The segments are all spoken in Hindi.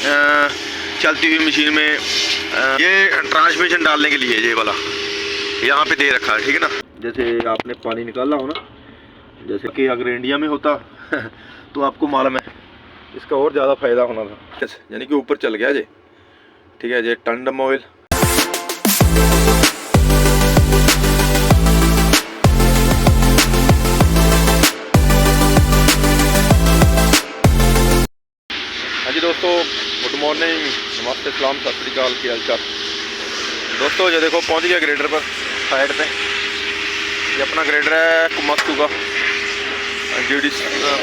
चलती हुई मशीन में ये ट्रांसमिशन डालने के लिए ये वाला यहाँ पे दे रखा है, ठीक है ना। जैसे आपने पानी निकाला हो ना, जैसे कि अगर इंडिया में होता तो आपको मालूम है इसका और ज़्यादा फ़ायदा होना था, यानी कि ऊपर चल गया जे, ठीक है। ये टंडम ऑयल जी दोस्तों, गुड मॉर्निंग, नमस्ते, सलाम, सत श्री अकाल, की हालचाल दोस्तों। ये देखो पहुंच गया ग्रेडर पर साइड पे। ये अपना ग्रेडर है कुमात्सू का GD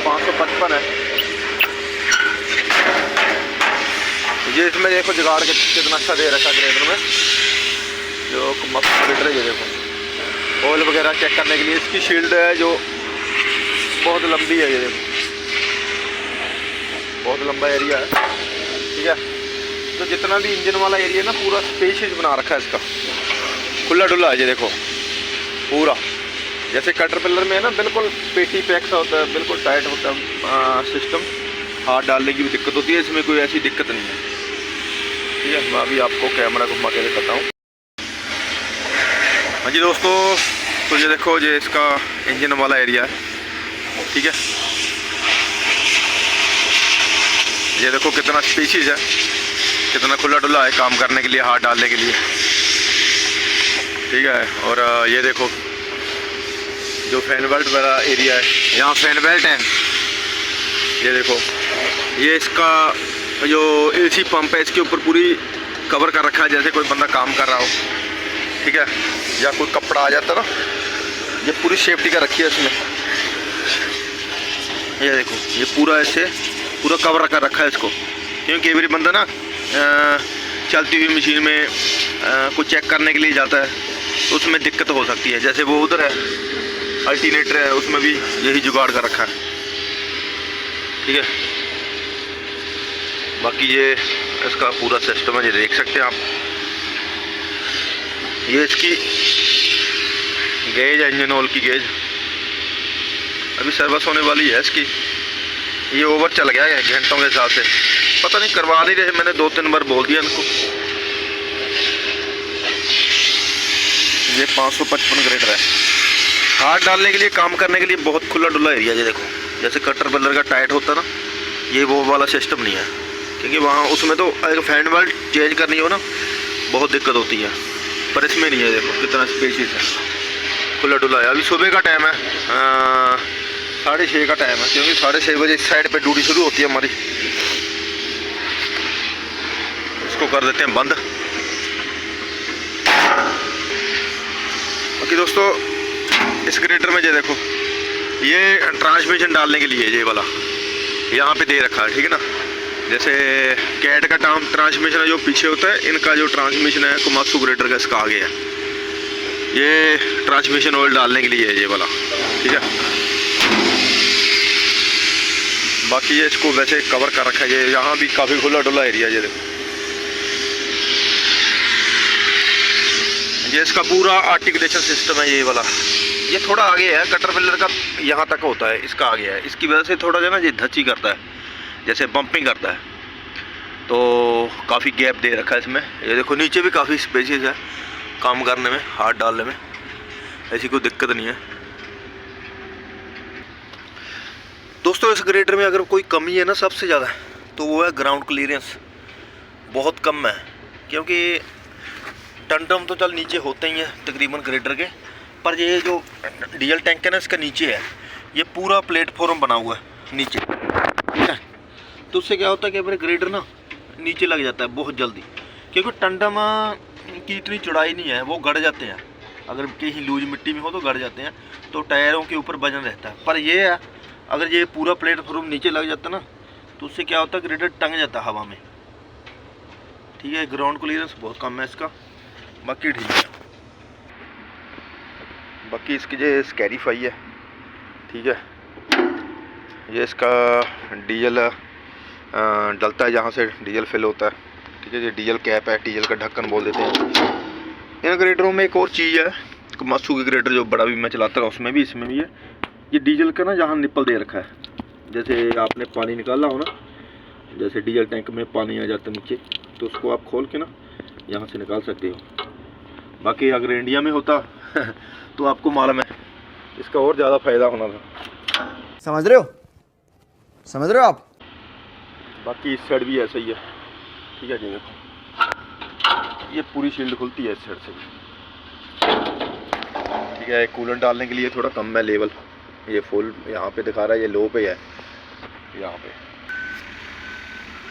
555 है। ये इसमें देखो जुगाड़ के कितना अच्छा दे रखा ग्रेडर में, जो कुमात्सू ग्रेडर है। ये देखो ऑयल वगैरह चेक करने के लिए इसकी शील्ड है जो बहुत लंबी है। ये देखो बहुत लंबा एरिया है, ठीक है। तो जितना भी इंजन वाला एरिया ना पूरा स्पेशियस बना रखा है इसका, खुला डुला है। ये देखो पूरा जैसे कैटरपिलर में है ना, बिल्कुल पेटी पैक सा होता है, बिल्कुल टाइट होता है सिस्टम। हाथ डालने की भी दिक्कत होती है, इसमें कोई ऐसी दिक्कत नहीं है, ठीक है। मैं अभी आपको कैमरा घुमा के दिखाता हूँ। हाँ जी दोस्तों, तो ये देखो ये इसका इंजन वाला एरिया है, ठीक है। ये देखो कितना स्पेशियस है, कितना खुला डुला है काम करने के लिए, हाथ डालने के लिए, ठीक है। और ये देखो जो फैन बेल्ट वाला एरिया है, यहाँ फैन बेल्ट है। ये देखो ये इसका जो AC पंप है, इसके ऊपर पूरी कवर कर रखा है, जैसे कोई बंदा काम कर रहा हो, ठीक है, या कोई कपड़ा आ जाता ना, ये पूरी सेफ्टी का रखी है इसमें। ये देखो ये पूरा ऐसे पूरा कवर कर रखा है इसको, क्योंकि कई बार बंदा ना चलती हुई मशीन में कुछ चेक करने के लिए जाता है तो उसमें दिक्कत हो सकती है। जैसे वो उधर है अल्टरनेटर है, उसमें भी यही जुगाड़ कर रखा है, ठीक है। बाकी ये इसका पूरा सिस्टम है, ये देख सकते हैं आप। ये इसकी गेज है, इंजन ऑयल की गेज अभी सर्विस होने वाली है इसकी। ये ओवर चल गया है घंटों के हिसाब से, पता नहीं करवा नहीं रहे, मैंने 2-3 बार बोल दिया इनको। ये 555 ग्रेडर है, हाथ डालने के लिए, काम करने के लिए बहुत खुला डुला एरिया। ये देखो जैसे कैटरपिलर का टाइट होता ना, ये वो वाला सिस्टम नहीं है, क्योंकि वहाँ उसमें तो एक फैन बेल्ट चेंज करनी हो ना बहुत दिक्कत होती है, पर इसमें नहीं है। देखो कितना स्पेशियस है, खुला डुला है। अभी सुबह का टाइम है, 6:30 का टाइम है, क्योंकि 6:30 बजे इस साइड पे ड्यूटी शुरू होती है हमारी। इसको कर देते हैं बंद। बाकी दोस्तों इस ग्रेडर में ये देखो ये ट्रांसमिशन डालने के लिए ये वाला यहाँ पे दे रखा है, ठीक है ना। जैसे कैट का ट्रांसमिशन है जो पीछे होता है, इनका जो ट्रांसमिशन है कुमात्सू ग्रेडर का इसका आगे है। ये ट्रांसमिशन ऑयल डालने के लिए है ये वाला, ठीक है। बाकी ये इसको वैसे कवर कर रखा है, ये यहाँ भी काफ़ी खुला डुला एरिया। ये देखो ये इसका पूरा आर्टिकुलेशन सिस्टम है ये वाला। ये थोड़ा आगे है, कैटरपिलर का यहाँ तक होता है, इसका आगे है। इसकी वजह से थोड़ा जो ना ये धच्ची करता है, जैसे बम्पिंग करता है, तो काफ़ी गैप दे रखा है इसमें। ये देखो नीचे भी काफ़ी स्पेसियस है, काम करने में, हाथ डालने में ऐसी कोई दिक्कत नहीं है दोस्तों। इस ग्रेडर में अगर कोई कमी है ना सबसे ज़्यादा, तो वो है ग्राउंड क्लियरेंस, बहुत कम है। क्योंकि टंडम तो चल नीचे होते ही हैं तकरीबन ग्रेडर के, पर ये जो डीजल टैंक है ना इसका नीचे है, ये पूरा प्लेटफॉर्म बना हुआ है नीचे, ठीक है। तो उससे क्या होता है कि मेरे ग्रेडर ना नीचे लग जाता है बहुत जल्दी, क्योंकि टंडम की इतनी चौड़ाई नहीं है, वो गड़ जाते हैं। अगर कहीं लूज मिट्टी में हो तो गड़ जाते हैं, तो टायरों के ऊपर वजन रहता है। पर ये है अगर ये पूरा प्लेटफॉर्म नीचे लग जाता है ना, तो उससे क्या होता है ग्रेडर टंग जाता है हवा में, ठीक है। ग्राउंड क्लियरेंस बहुत कम है इसका, बाकी ठीक है। बाकी इसकी जो स्कैरीफाई है, ठीक है, ये इसका डीजल डलता है जहाँ से डीजल फिल होता है, ठीक है। ये डीजल कैप है, डीजल का ढक्कन बोल देते हैं। इन ग्रेडरों में एक और चीज़ है, कुमात्सू की ग्रेडर जो बड़ा भी मैं चलाता रहा उसमें भी, इसमें भी है। ये डीजल का ना जहाँ निप्पल दे रखा है, जैसे आपने पानी निकाला हो ना, जैसे डीजल टैंक में पानी आ जाता है नीचे, तो उसको आप खोल के ना यहाँ से निकाल सकते हो। बाकी अगर इंडिया में होता तो आपको मालूम है इसका और ज़्यादा फ़ायदा होना था। समझ रहे हो आप। बाकी इस साइड भी ऐसा ही है, ठीक है जी। देखो ये पूरी शील्ड खुलती है इस साइड से, ठीक है। कूलेंट डालने के लिए थोड़ा कम है लेवल, ये फुल यहाँ पे दिखा रहा है, ये लो पे है यहाँ पे।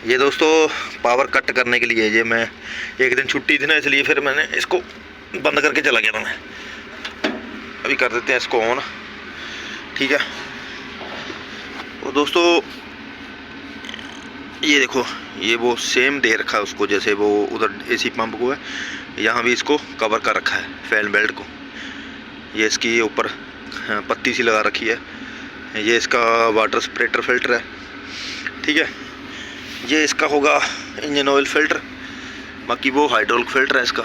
ये दोस्तों पावर कट करने के लिए, ये मैं एक दिन छुट्टी थी ना, इसलिए फिर मैंने इसको बंद करके चला गया था मैं। अभी कर देते हैं इसको ऑन, ठीक है। और दोस्तों ये देखो, ये वो सेम दे रखा है उसको, जैसे वो उधर एसी पंप को है, यहाँ भी इसको कवर कर रखा है फैन बेल्ट को। ये इसकी ऊपर पत्ती सी लगा रखी है। ये इसका वाटर स्प्रेटर फिल्टर है, ठीक है। ये इसका होगा इंजन ऑयल फिल्टर, बाकी वो हाइड्रोलिक फिल्टर है इसका,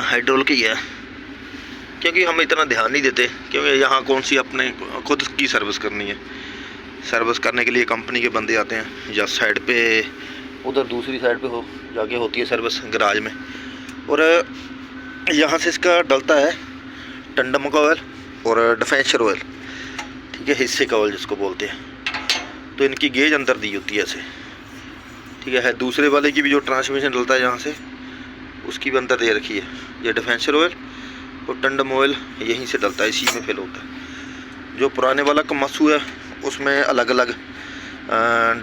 हाइड्रोलिक ही है, क्योंकि हम इतना ध्यान नहीं देते, क्योंकि यहाँ कौन सी अपने खुद की सर्विस करनी है। सर्विस करने के लिए कंपनी के बंदे आते हैं, या साइड पे उधर दूसरी साइड पे जाके होती है सर्विस गराज में। और यहाँ से इसका डलता है टंडम का ऑयल और डिफेंसर ऑयल, ठीक है, हिस्से का ऑयल जिसको बोलते हैं। तो इनकी गेज अंदर दी होती है ऐसे, ठीक है। दूसरे वाले की भी जो ट्रांसमिशन डलता है यहाँ से, उसकी भी अंदर दे रखी है। ये डिफेंसर ऑयल और टंडम ऑयल यहीं से डलता है, इसी में फिल होता है। जो पुराने वाला कमासू है उसमें अलग अलग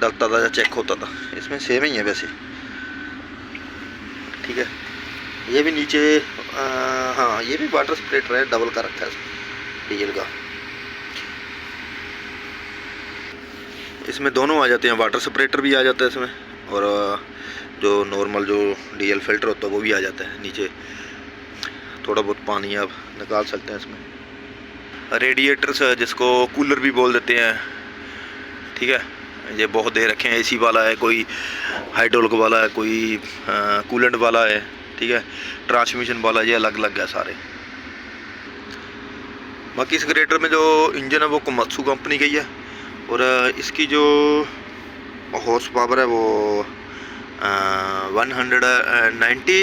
डलता था या चेक होता था, इसमें सेम ही है वैसे, ठीक है। ये भी नीचे हाँ, ये भी वाटर स्प्रेटर है, डबल का रखा है डीजल का। इसमें दोनों आ जाते हैं, वाटर स्प्रेटर भी आ जाता है इसमें, और जो नॉर्मल जो डीजल फिल्टर होता है वो भी आ जाता है। नीचे थोड़ा बहुत पानी आप निकाल सकते हैं इसमें। रेडिएटर्स जिसको कूलर भी बोल देते हैं, ठीक है। ये बहुत दे रखे हैं, एसी वाला है, कोई हाइड्रोलिक वाला है, कोई कूलेंट वाला है, ठीक है, ट्रांसमिशन वाला, ये अलग अलग है सारे। बाकी इस ग्रेटर में जो इंजन है वो कोमात्सू कंपनी का ही है, और इसकी जो हॉर्स पावर है वो 190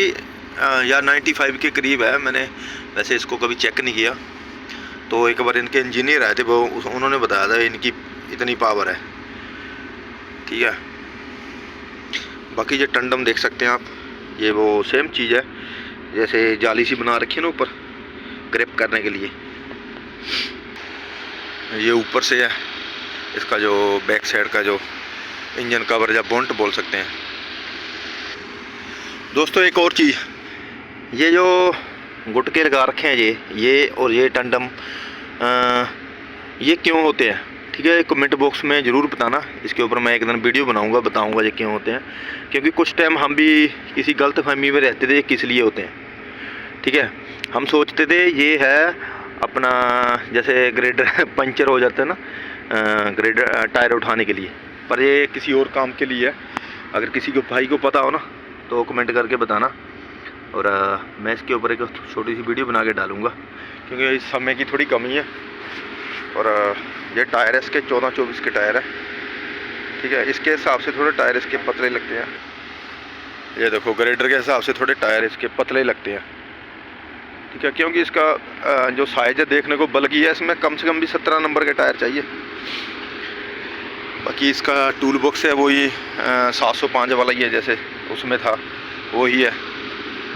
या 95 के करीब है। मैंने वैसे इसको कभी चेक नहीं किया, तो एक बार इनके इंजीनियर आए थे, वो उन्होंने बताया था इनकी इतनी पावर है, ठीक है। बाकी ये टंडम देख सकते हैं आप, ये वो सेम चीज़ है, जैसे जाली सी बना रखी है ना ऊपर ग्रिप करने के लिए। ये ऊपर से है इसका जो बैक साइड का जो इंजन कवर या बोंट बोल सकते हैं। दोस्तों एक और चीज़, ये जो गुटके लगा रखे हैं ये और ये टंडम, ये क्यों होते हैं, ठीक है। कमेंट बॉक्स में ज़रूर बताना, इसके ऊपर मैं एक दिन वीडियो बनाऊंगा, बताऊंगा ये क्यों होते हैं। क्योंकि कुछ टाइम हम भी किसी गलत फहमी में रहते थे किस लिए होते हैं, ठीक है। हम सोचते थे ये है अपना, जैसे ग्रेडर पंचर हो जाता है ना, ग्रेडर टायर उठाने के लिए, पर ये किसी और काम के लिए है। अगर किसी को भाई को पता हो ना तो कमेंट करके बताना, और मैं इसके ऊपर एक छोटी सी वीडियो बना के डालूँगा, क्योंकि इस समय की थोड़ी कमी है। और ये टायर है इसके 14-24 के टायर है, ठीक है। इसके हिसाब से थोड़े टायर इसके पतले लगते हैं। ये देखो ग्रेडर के हिसाब से थोड़े टायर इसके पतले लगते हैं, ठीक है, क्योंकि इसका जो साइज है देखने को बल्कि है, इसमें कम से कम भी 17 नंबर के टायर चाहिए। बाकी इसका टूल बॉक्स है वही 705 वाला ही है, जैसे उसमें था वही है,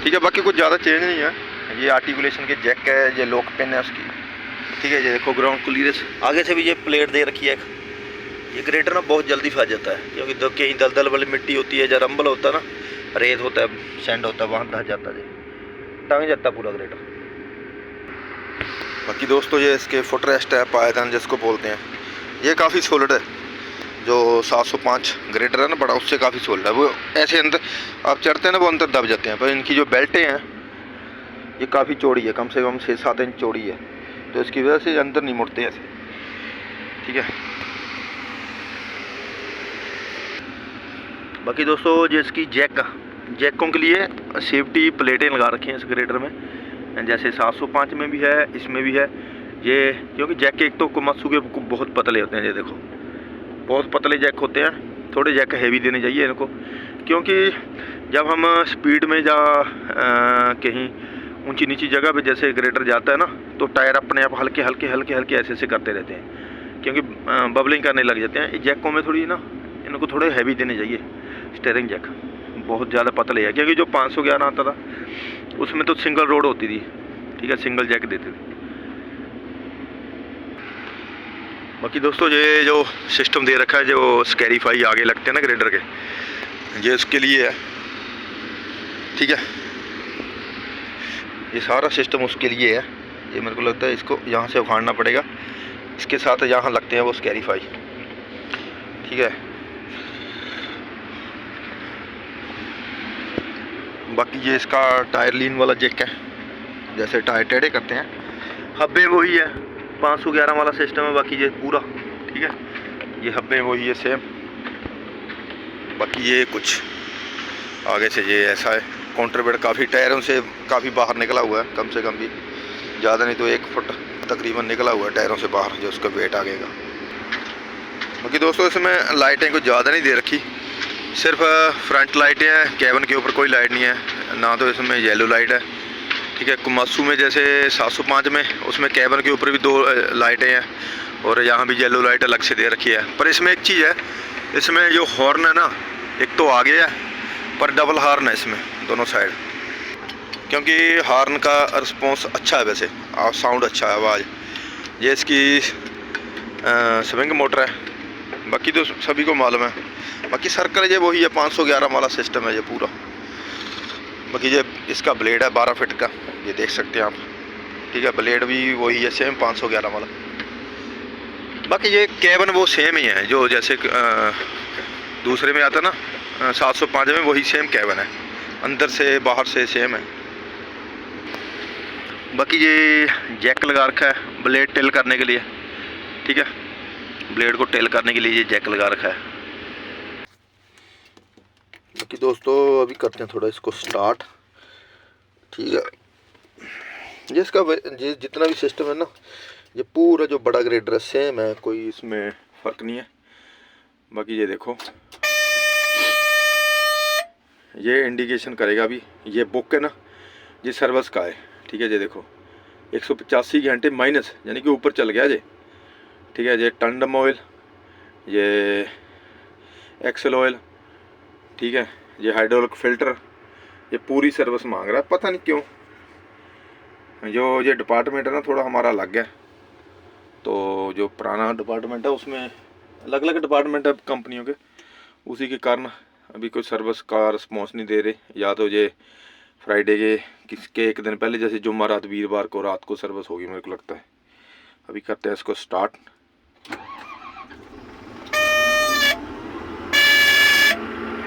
ठीक है। बाकी कुछ ज़्यादा चेंज नहीं है। ये आर्टिकुलेशन के जैक है, ये लॉक पिन है उसकी, ठीक है। ये देखो ग्राउंड क्लियरेंस, आगे से भी ये प्लेट दे रखी है। ये ग्रेटर ना बहुत जल्दी फंस जाता है, क्योंकि कहीं दलदल वाली मिट्टी होती है, या रंबल होता है ना, रेत होता है, सैंड होता है, वहाँ धस जाता है, टंग जाता है पूरा ग्रेटर। बाकी दोस्तों ये इसके फुट रेस्ट है, पायदान जिसको बोलते हैं, ये काफ़ी सॉलिड है। जो 705 ग्रेटर है ना बड़ा, उससे काफ़ी सॉलिड है। वो ऐसे अंदर आप चढ़ते हैं ना, वो अंदर दब जाते हैं, पर इनकी जो बेल्टें हैं ये काफ़ी चौड़ी है, कम से कम 6-7 इंच चौड़ी है, तो इसकी वजह से अंदर नहीं मुड़ते ऐसे, ठीक है। बाकी दोस्तों जो इसकी जैकों के लिए सेफ्टी प्लेटें लगा रखी हैं इस ग्रेडर में, जैसे 705 में भी है, इसमें भी है। ये क्योंकि जैक एक तो कोमात्सू के बहुत पतले होते हैं, ये देखो बहुत पतले जैक होते हैं, थोड़े जैक हैवी देने चाहिए इनको, क्योंकि जब हम स्पीड में या कहीं ऊंची नीची जगह पे जैसे ग्रेडर जाता है ना, तो टायर अपने आप हल्के हल्के हल्के हल्के ऐसे ऐसे करते रहते हैं, क्योंकि बबलिंग करने लग जाते हैं। जैकों में थोड़ी ना इनको थोड़े हैवी देने चाहिए। स्टीयरिंग जैक बहुत ज़्यादा पतले है, क्योंकि जो 511 आता था उसमें तो सिंगल रोड होती थी, ठीक है, सिंगल जैक देते थे। बाकी दोस्तों ये जो सिस्टम दे रखा है, जो स्कैरीफाई आगे लगते हैं ना ग्रेडर के, ये उसके लिए है, ठीक है। ये सारा सिस्टम उसके लिए है। ये मेरे को लगता है इसको यहाँ से उखाड़ना पड़ेगा, इसके साथ यहाँ लगते हैं वो स्कैरीफाई, ठीक है। बाकी ये इसका टायर लीन वाला जैक है, जैसे टायर टेढ़े करते हैं, हब्बे वही है, 511 वाला सिस्टम है। बाकी ये पूरा ठीक है, ये हब्बे वही है सेम। बाकी ये कुछ आगे से ये ऐसा है, काउंटरवेट काफ़ी टायरों से काफ़ी बाहर निकला हुआ है, कम से कम भी ज़्यादा नहीं तो 1 फुट तकरीबन निकला हुआ है टायरों से बाहर, जो उसका वेट आगे का। बाकी दोस्तों इसमें लाइटें कुछ ज़्यादा नहीं दे रखी, सिर्फ फ्रंट लाइटें हैं, कैबिन के ऊपर कोई लाइट नहीं है, ना तो इसमें येलो लाइट है, ठीक है। कुमासू में जैसे 705 में उसमें कैबिन के ऊपर भी 2 लाइटें हैं, और यहाँ भी येलो लाइट अलग से दे रखी है। पर इसमें एक चीज़ है, इसमें जो हॉर्न है ना, एक तो आगे है पर डबल हॉर्न है इसमें दोनों साइड, क्योंकि हॉर्न का रिस्पॉन्स अच्छा है, वैसे साउंड अच्छा है, आवाज़। ये इसकी स्विंग मोटर है, बाकी तो सभी को मालूम है। बाकी सर्कल ये वही है, 511 वाला सिस्टम है ये पूरा। बाकी ये इसका ब्लेड है 12 फीट का, ये देख सकते हैं आप, ठीक है। ब्लेड भी वही है सेम 511 वाला। बाकी ये कैबिन वो सेम ही है, जो जैसे दूसरे में आता ना 705 में, वही सेम कैबिन है, अंदर से बाहर से सेम है। बाकी ये जैक लगा रखा है ब्लेड टेल करने के लिए, ठीक है, ब्लेड को टेल करने के लिए ये जैक लगा रखा है। बाकी दोस्तों अभी करते हैं थोड़ा इसको स्टार्ट, ठीक है। ये इसका ये जितना भी सिस्टम है ना, ये पूरा जो बड़ा ग्रेडर है सेम है, कोई इसमें फ़र्क नहीं है। बाकी ये देखो, ये इंडिकेशन करेगा अभी, ये बुक है ना, ये सर्विस का है, ठीक है। ये देखो 185 घंटे माइनस, यानी कि ऊपर चल गया ये, ठीक है। ये टंडम ऑयल, ये एक्सेल ऑयल, ठीक है, ये हाइड्रोलिक फ़िल्टर, ये पूरी सर्विस मांग रहा है, पता नहीं क्यों। जो ये डिपार्टमेंट है ना थोड़ा हमारा अलग है, तो जो पुराना डिपार्टमेंट है उसमें अलग अलग डिपार्टमेंट है कंपनियों के, उसी के कारण अभी कोई सर्विस का रिस्पॉन्स नहीं दे रहे। या तो ये फ्राइडे के किसके एक दिन पहले, जैसे जुम्मा रात वीरवार को रात को सर्विस होगी मेरे को लगता है। अभी करते हैं इसको स्टार्ट।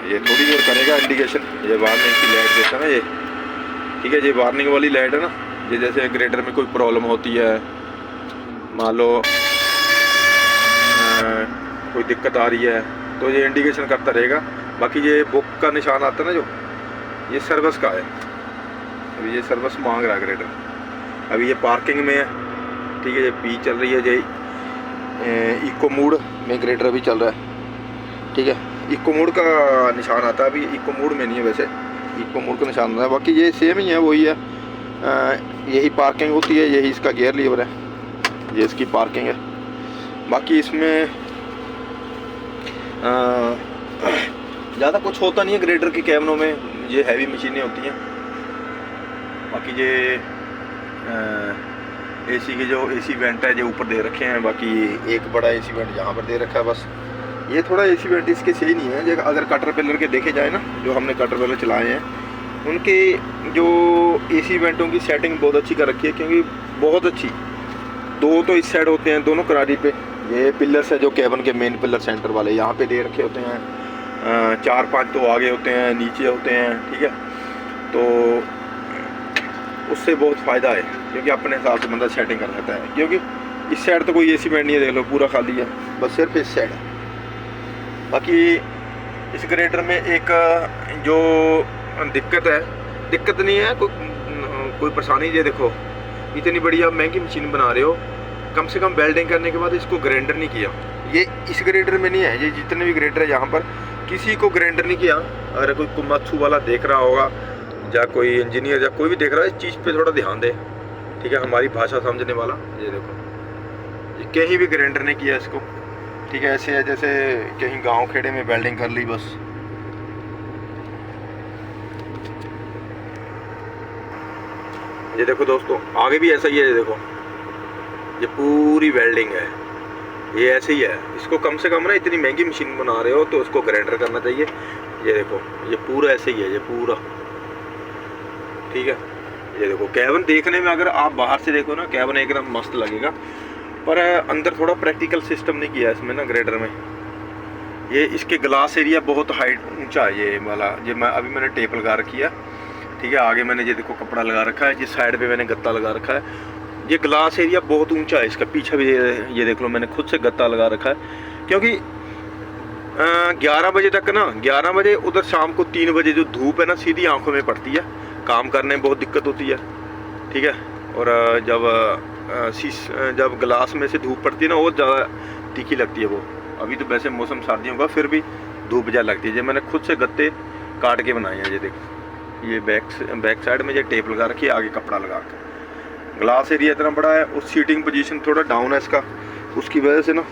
ये थोड़ी देर करेगा इंडिकेशन, ये वार्निंग की लाइट देता है ना ये, ठीक है। ये वार्निंग वाली लाइट है ना, ये जैसे ग्रेडर में कोई प्रॉब्लम होती है, मान लो कोई दिक्कत आ रही है, तो ये इंडिकेशन करता रहेगा। बाकी ये बुक का निशान आता है ना जो, ये सर्विस का है। अभी ये सर्विस मांग रहा है ग्रेडर, अभी ये पार्किंग में है, ठीक है। ये पी चल रही है, ये इको मोड में ग्रेडर अभी चल रहा है, ठीक है। इको मोड का निशान आता है, अभी इको मोड में नहीं है, वैसे इको मोड का निशान आता है। बाकी ये सेम ही है, वही है, यही पार्किंग होती है, यही इसका गियर लीवर है, ये इसकी पार्किंग है। बाकी इसमें ज़्यादा कुछ होता नहीं है ग्रेडर के कैबिनों में, ये हैवी मशीनें होती हैं। बाकी ये एसी के जो एसी वेंट है जो ऊपर दे रखे हैं, बाकी एक बड़ा एसी वेंट यहाँ पर दे रखा है बस। ये थोड़ा एसी वेंट इसके सही नहीं है, अगर कटर पिलर के देखे जाए ना, जो हमने कटर पिलर चलाए हैं, उनके जो एसी वेंटों की सेटिंग बहुत अच्छी कर रखी है, क्योंकि बहुत अच्छी। 2 तो इस साइड होते हैं दोनों किनारे पे, ये पिलर्स है जो कैबिन के मेन पिलर सेंटर वाले यहाँ पे दे रखे होते हैं, 4-5 तो आगे होते हैं, नीचे होते हैं, ठीक है। तो उससे बहुत फ़ायदा है, क्योंकि अपने हिसाब से बंदा सेटिंग कर सकता है। क्योंकि इस साइड तो कोई एसी वेंट नहीं है, देख लो पूरा खाली है, बस सिर्फ इस साइड है। बाकी इस ग्रेडर में एक जो दिक्कत नहीं है, कोई परेशानी। ये देखो इतनी बड़ी आप महंगी मशीन बना रहे हो, कम से कम वेल्डिंग करने के बाद इसको ग्राइंडर नहीं किया, ये इस ग्रेडर में नहीं है, ये जितने भी ग्रेडर है यहाँ पर किसी को ग्रेडर नहीं किया। अगर कोई कुमात्सु वाला देख रहा होगा या कोई इंजीनियर या कोई भी देख रहा है, इस चीज़ पे थोड़ा ध्यान दे, ठीक है, हमारी भाषा समझने वाला। ये देखो, ये कहीं भी ग्रेडर नहीं किया इसको, ठीक है। ऐसे है जैसे कहीं गांव खेड़े में वेल्डिंग कर ली बस। ये देखो दोस्तों, आगे भी ऐसा ही है। ये देखो, ये पूरी वेल्डिंग है, ये ऐसे ही है। इसको कम से कम ना, इतनी महंगी मशीन बना रहे हो तो उसको ग्राइंडर करना चाहिए। ये देखो, ये पूरा ऐसे ही है, ये पूरा, ठीक है। ये देखो, कैबिन देखने में अगर आप बाहर से देखो ना, कैबिन एकदम मस्त लगेगा, पर अंदर थोड़ा प्रैक्टिकल सिस्टम नहीं किया इसमें ना ग्राइंडर में। ये इसके ग्लास एरिया बहुत हाइट ऊंचा है ये वाला। ये मैंने टेप लगा रखी है, ठीक है। आगे मैंने ये देखो कपड़ा लगा रखा है, जिस साइड पे मैंने गत्ता लगा रखा है। ये ग्लास एरिया बहुत ऊंचा है इसका। पीछे भी ये देख लो, मैंने खुद से गत्ता लगा रखा है, क्योंकि 11 बजे तक ना, 11 बजे उधर शाम को 3 बजे जो धूप है ना, सीधी आंखों में पड़ती है, काम करने में बहुत दिक्कत होती है, ठीक है। और जब ग्लास में से धूप पड़ती है ना, वो ज़्यादा तीखी लगती है वो। अभी तो वैसे मौसम सर्दियों का, फिर भी धूप ज़्यादा लगती है। ये मैंने खुद से गत्ते काट के बनाए हैं। ये देखो, ये बैक साइड में ये टेप लगा रखी है, आगे कपड़ा लगा के। ग्लास एरिया इतना बड़ा है, उस सीटिंग पोजीशन थोड़ा डाउन है इसका, उसकी वजह से ना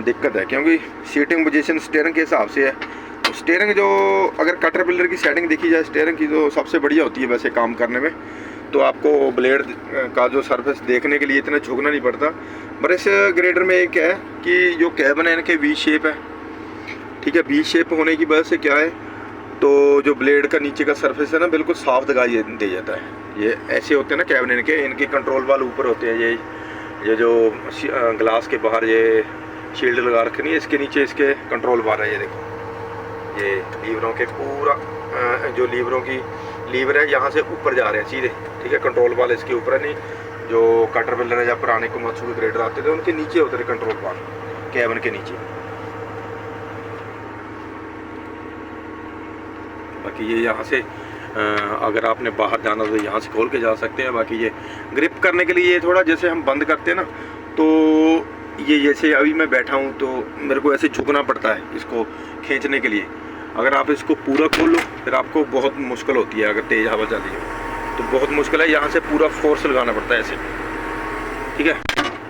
दिक्कत है, क्योंकि सीटिंग पोजीशन स्टीयरिंग के हिसाब से है। स्टीयरिंग जो, अगर कैटरपिलर की सेटिंग देखी जाए स्टीयरिंग की, तो सबसे बढ़िया होती है वैसे काम करने में। तो आपको ब्लेड का जो सरफेस देखने के लिए इतना झुकना नहीं पड़ता। पर इस ग्रेडर में एक है कि जो कैबिन है इनके वी शेप है, ठीक है। वी शेप होने की वजह से क्या है, तो जो ब्लेड का नीचे का सरफेस है ना, बिल्कुल साफ दिखाई दे जाता है। ये ऐसे होते हैं ना कैबिन इनके कंट्रोल वाल ऊपर होते हैं। ये जो ग्लास के बाहर ये शील्ड लगा रखी है, इसके नीचे इसके कंट्रोल वाल है। ये देखो, ये लीवरों के पूरा जो लीवर है यहाँ से ऊपर जा रहे हैं सीधे, ठीक है। कंट्रोल वाल इसके ऊपर है, नहीं जो कैटरपिलर है या पुराने कोमात्सु के ग्रेडर आते थे उनके नीचे होते थे कंट्रोल वाल, कैबिन के नीचे। बाकी ये यहाँ से अगर आपने बाहर जाना तो यहाँ से खोल के जा सकते हैं। बाकी ये ग्रिप करने के लिए ये थोड़ा, जैसे हम बंद करते हैं ना, तो ये जैसे अभी मैं बैठा हूँ तो मेरे को ऐसे झुकना पड़ता है इसको खींचने के लिए। अगर आप इसको पूरा खोल लो फिर आपको बहुत मुश्किल होती है, अगर तेज़ हवा चल रही है तो बहुत मुश्किल है। यहाँ से पूरा फोर्स लगाना पड़ता है ऐसे, ठीक है।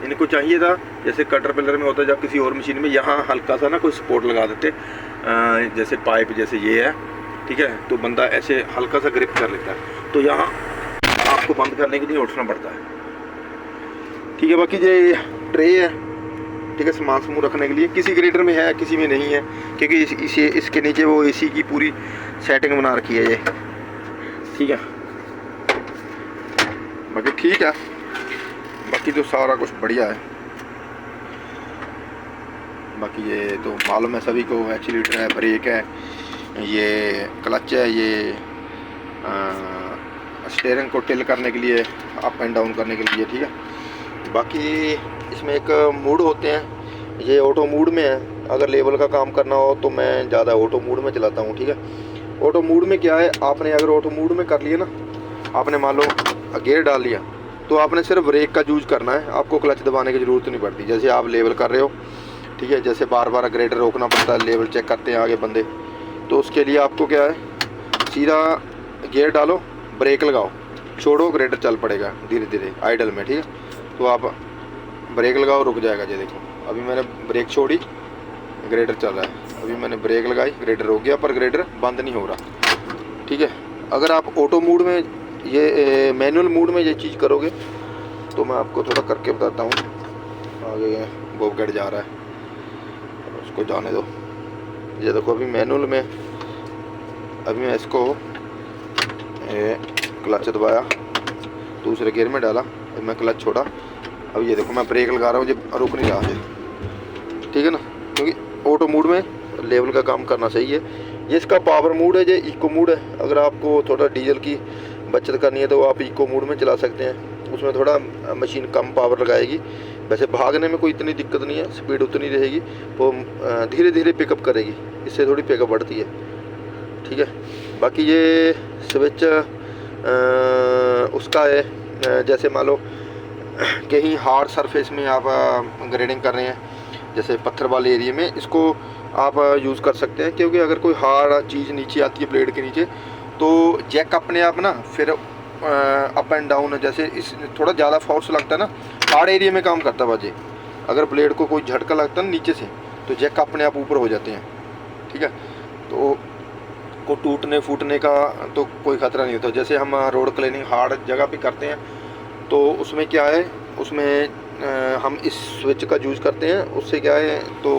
इनको चाहिए था जैसे कैटरपिलर में होता है, जब किसी और मशीन में यहाँ हल्का सा ना कोई सपोर्ट लगा देते, जैसे पाइप जैसे ये है, ठीक है, तो बंदा ऐसे हल्का सा ग्रिप कर लेता है। तो यहाँ आपको बंद करने के लिए उठना पड़ता है, ठीक है। बाकी ये ट्रे है, ठीक है, सामान समूह रखने के लिए। किसी ग्रेडर में है, किसी में नहीं है, क्योंकि इसके नीचे वो एसी की पूरी सेटिंग बना रखी है ये, ठीक है। बाकी ठीक है, बाकी तो सारा कुछ बढ़िया है। बाकी ये तो मालूम है सभी को, एक्सीलरेटर है, ब्रेक है, ये क्लच है, ये स्टीयरिंग को टिल करने के लिए, अप एंड डाउन करने के लिए, ठीक है। बाकी इसमें एक मूड होते हैं, ये ऑटो मूड में है। अगर लेवल का काम करना हो तो मैं ज़्यादा ऑटो मूड में चलाता हूँ, ठीक है। ऑटो मूड में क्या है, आपने अगर ऑटो मूड में कर लिया ना, आपने मान लो गियर डाल लिया, तो आपने सिर्फ ब्रेक का यूज करना है, आपको क्लच दबाने की ज़रूरत नहीं पड़ती। जैसे आप लेवल कर रहे हो, ठीक है, जैसे बार बार ग्रेडर रोकना पड़ता है, लेवल चेक करते हैं आगे बंदे, तो उसके लिए आपको क्या है, सीधा गियर डालो, ब्रेक लगाओ, छोड़ो, ग्रेडर चल पड़ेगा धीरे धीरे आइडल में, ठीक है। तो आप ब्रेक लगाओ, रुक जाएगा। ये देखो, अभी मैंने ब्रेक छोड़ी, ग्रेडर चल रहा है। अभी मैंने ब्रेक लगाई, ग्रेडर रुक गया, पर ग्रेडर बंद नहीं हो रहा, ठीक है। अगर आप ऑटो मूड में, ये मैनुअल मूड में ये चीज़ करोगे तो मैं आपको थोड़ा करके बताता हूँ। आगे बॉबकैट जा रहा है, उसको जाने दो। ये देखो, अभी मैनुअल में, अभी मैं इसको क्लच दबाया, दूसरे गियर में डाला, मैं क्लच छोड़ा, अब ये देखो मैं ब्रेक लगा रहा हूँ, ये रुक नहीं रहा है, ठीक है ना, क्योंकि ऑटो मूड में लेवल का काम करना सही है। ये इसका पावर मूड है, ये इको मूड है। अगर आपको थोड़ा डीजल की बचत करनी है तो आप इको मूड में चला सकते हैं, उसमें थोड़ा मशीन कम पावर लगाएगी। वैसे भागने में कोई इतनी दिक्कत नहीं है, स्पीड उतनी रहेगी, वो धीरे धीरे पिकअप करेगी, इससे थोड़ी पिकअप बढ़ती है, ठीक है। बाकी ये स्विच उसका है, जैसे मान लो कहीं हार्ड सरफेस में आप ग्रेडिंग कर रहे हैं जैसे पत्थर वाले एरिया में इसको आप यूज़ कर सकते हैं, क्योंकि अगर कोई हार्ड चीज़ नीचे आती है ब्लेड के नीचे तो जैक अपने आप ना फिर अप एंड डाउन, जैसे इस थोड़ा ज़्यादा फोर्स लगता है ना, हार्ड एरिया में काम करता है बाजे। अगर ब्लेड को कोई झटका लगता है ना नीचे से तो जैक अपने आप ऊपर हो जाते हैं, ठीक है। तो को टूटने फूटने का तो कोई ख़तरा नहीं होता। जैसे हम रोड क्लीनिंग हार्ड जगह पे करते हैं तो उसमें क्या है, उसमें हम इस स्विच का यूज़ करते हैं। उससे क्या है तो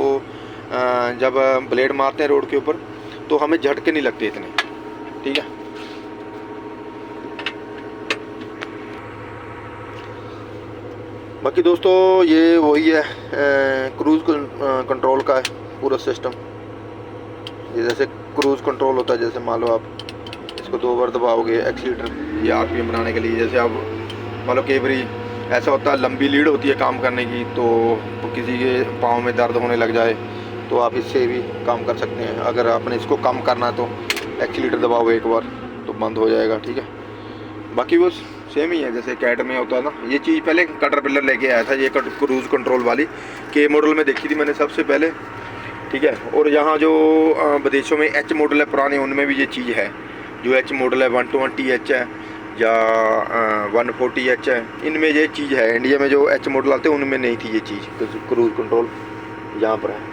जब ब्लेड मारते हैं रोड के ऊपर तो हमें झटके नहीं लगते इतने, ठीक है। बाकी दोस्तों ये वही है, क्रूज़ कंट्रोल का है पूरा सिस्टम। ये जैसे क्रूज़ कंट्रोल होता है, जैसे मान लो आप इसको 2 बार दबाओगे एक्सीलेटर, ये आरपीएम बनाने के लिए। जैसे आप मान लो कई बारी ऐसा होता है लंबी लीड होती है काम करने की, तो किसी के पाँव में दर्द होने लग जाए तो आप इससे भी काम कर सकते हैं। अगर आपने इसको कम करना है तो एक्सीलेटर दबाओ एक बार तो बंद हो जाएगा, ठीक है। बाकी वो सेम ही है जैसे कैट में होता है ना। ये चीज़ पहले कैटरपिलर लेके आया था, ये क्रूज़ कंट्रोल वाली के मॉडल में देखी थी मैंने सबसे पहले, ठीक है। और यहाँ जो विदेशों में एच मॉडल है पुराने, उनमें भी ये चीज़ है। जो एच मॉडल है 120H है या 140H है, इनमें ये चीज़ है। इंडिया में जो एच मॉडल आते हैं उनमें नहीं थी ये चीज़, क्रूज़ कंट्रोल यहाँ पर है।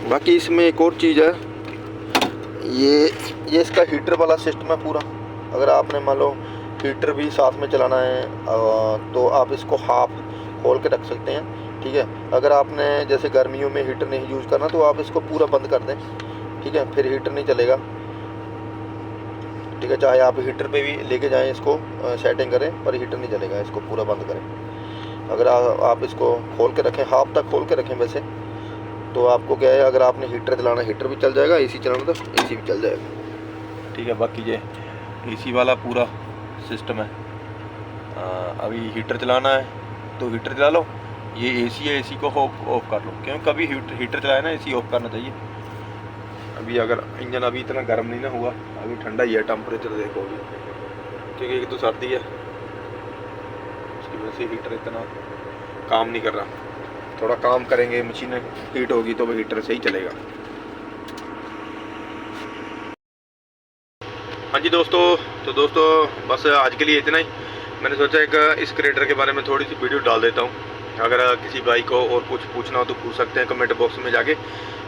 बाकी इसमें एक और चीज़ है, ये इसका हीटर वाला सिस्टम है पूरा। अगर आपने मान लो हीटर भी साथ में चलाना है तो आप इसको हाफ खोल के रख सकते हैं, ठीक है। अगर आपने जैसे गर्मियों में हीटर नहीं यूज़ करना तो आप इसको पूरा बंद कर दें, ठीक है, फिर हीटर नहीं चलेगा, ठीक है। चाहे आप हीटर पे भी लेके जाएं इसको सेटिंग करें, पर हीटर नहीं चलेगा, इसको पूरा बंद करें। अगर आप इसको खोल के रखें, हाफ तक खोल के रखें वैसे, तो आपको क्या है, अगर आपने हीटर चलाना हीटर भी चल जाएगा, एसी चलाना तो एसी भी चल जाएगा, ठीक है। बाकी ये एसी वाला पूरा सिस्टम है। अभी हीटर चलाना है तो हीटर चला लो, ये एसी है एसी को ऑफ कर लो, क्योंकि कभी हीटर चलाए ना एसी ऑफ करना चाहिए। अभी अगर इंजन अभी इतना गर्म नहीं ना हुआ, अभी ठंडा ही है, टेम्परेचर देखो अभी, क्योंकि एक तो सर्दी है उसकी वजह से हीटर इतना काम नहीं कर रहा। थोड़ा काम करेंगे, मशीन हीट होगी तो वो हीटर से ही चलेगा। हाँ जी दोस्तों, तो दोस्तों बस आज के लिए इतना ही। मैंने सोचा एक इस क्रेटर के बारे में थोड़ी सी वीडियो डाल देता हूँ। अगर किसी भाई को और कुछ पूछना हो तो पूछ सकते हैं कमेंट बॉक्स में जाके।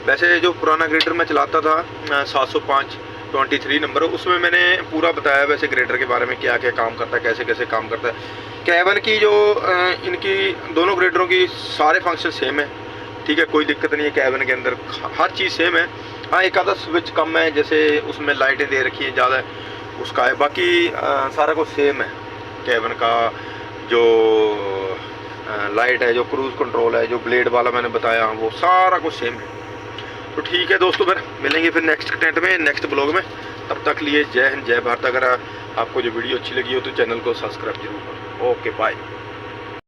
वैसे जो पुराना ग्रेटर मैं चलाता था 705/23 नंबर, उसमें मैंने पूरा बताया वैसे ग्रेटर के बारे में, क्या क्या काम करता है, कैसे कैसे काम करता है। कैबिन की जो इनकी दोनों ग्रेटरों की सारे फंक्शन सेम है, ठीक है, कोई दिक्कत नहीं है। कैबिन के अंदर हर चीज़ सेम है। हाँ, एक आधा स्विच कम है, जैसे उसमें लाइटें दे रखी हैं ज़्यादा उसका है, बाकी सारा कुछ सेम है। कैबिन का जो लाइट है, जो क्रूज़ कंट्रोल है, जो ब्लेड वाला मैंने बताया, वो सारा कुछ सेम है। तो ठीक है दोस्तों, फिर मिलेंगे फिर नेक्स्ट कंटेंट में, नेक्स्ट ब्लॉग में। तब तक लिए जय हिंद जय भारत। अगर आपको जो वीडियो अच्छी लगी हो तो चैनल को सब्सक्राइब जरूर करो। Okay bye.